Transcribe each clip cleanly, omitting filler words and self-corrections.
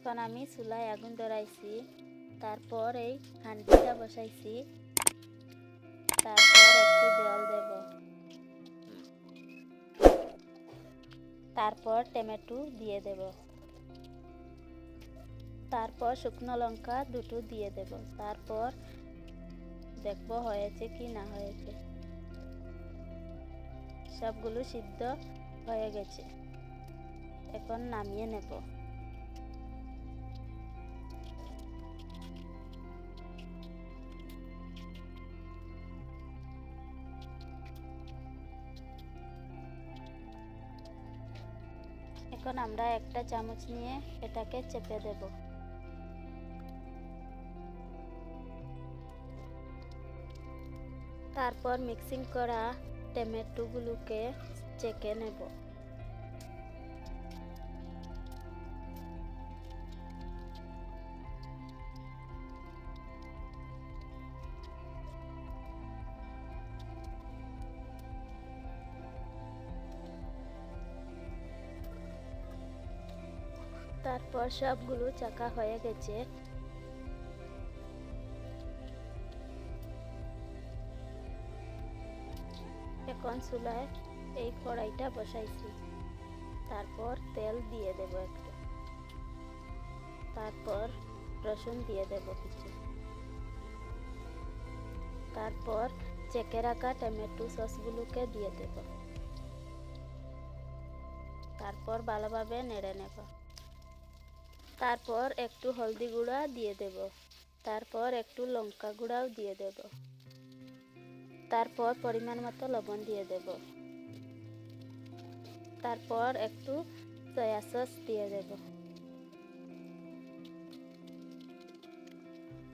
এখন আমি চুলায় আগুন ধরাইছি, তারপর এই হাঁড়িটা বসাইছি, তারপর একটু জল দেব, তারপর টমেটো দিয়ে দেব, তারপর শুকনো লঙ্কা দুটো দিয়ে দেব, তারপর দেখব হয়েছে কি না হয়েছে। সবগুলো সিদ্ধ হয়ে গেছে, এখন নামিয়ে নেব। এখন আমরা একটা চামচ নিয়ে এটাকে চেপে দেব। তারপর মিক্সিং করা টমেটোগুলোকে চেকে নেব। তারপর সবগুলো চাকা হয়ে গেছে। এখন চুলায় এই কড়াইটা বসাইছি, তারপর তেল দিয়ে দেব একটু, তারপর রসুন দিয়ে দেব কিছু, তারপর চেকে রাখা টমেটো সসগুলোকে দিয়ে দেব, তারপর ভালোভাবে নেড়ে নেব। তারপর একটু হলদি গুঁড়া দিয়ে দেব, তারপর একটু লঙ্কা গুঁড়াও দিয়ে দেব, তারপর পরিমাণ মতো লবণ দিয়ে দেব, তারপর একটু সয়া সস দিয়ে দেব,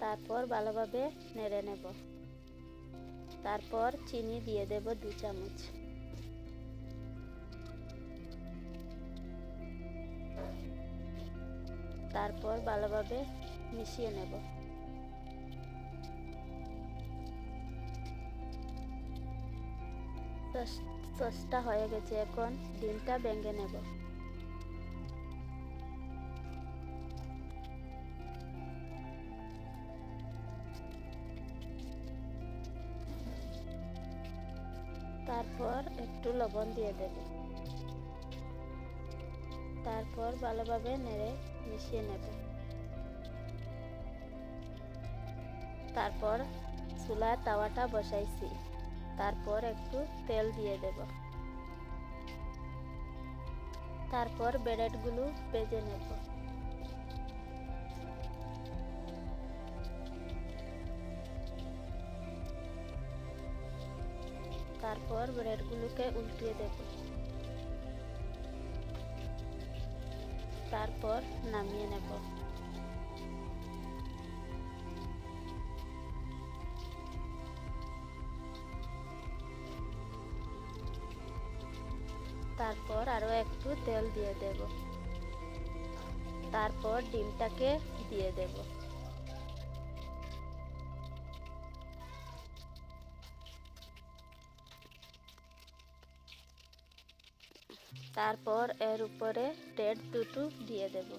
তারপর ভালোভাবে নেড়ে নেব। তারপর চিনি দিয়ে দেব 2 চামচ, তারপর ভালোভাবে মিশিয়ে নেব। সসটা হয়ে গেছে, এখন ডিমটা ভেঙে নেব। তারপর একটু লবণ দিয়ে দেব, তারপর ভালোভাবে নেড়ে মিশিয়ে নেব। তারপর চুলায় তাওয়াটা বসাইছি, তারপর একটু তেল দিয়ে দেব, তারপর ব্রেডগুলো ভেজে নেব। তারপর ব্রেডগুলোকে উল্টিয়ে দেব, তারপর নামিয়ে নেব। তারপর আরো একটু তেল দিয়ে দেব, তারপর ডিমটাকে দিয়ে দেব, তারপর এর উপরে ব্রেড দুটো দিয়ে দেব,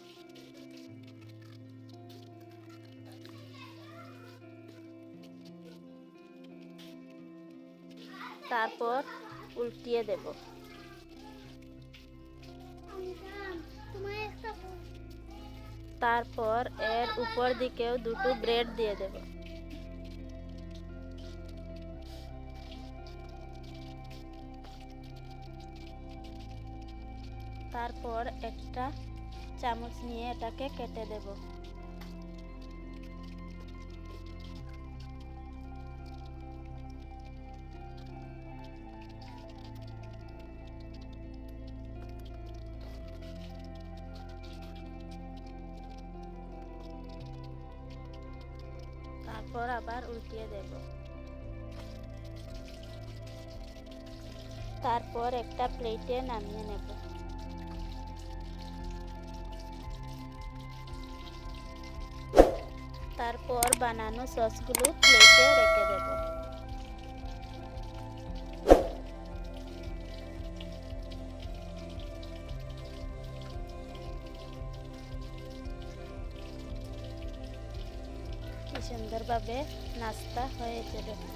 তারপর উল্টিয়ে দেব, তারপর এর উপর দিকেও দুটো ব্রেড দিয়ে দেব, তারপর একটা চামচ নিয়ে এটাকে কেটে দেব। তারপর আবার উল্টিয়ে দেব, তারপর একটা প্লেটে নামিয়ে নেব। তারপর বানানো সসগুলো প্লেটে রেখে দেব। সুন্দরভাবে নাস্তা হয়ে যাবে।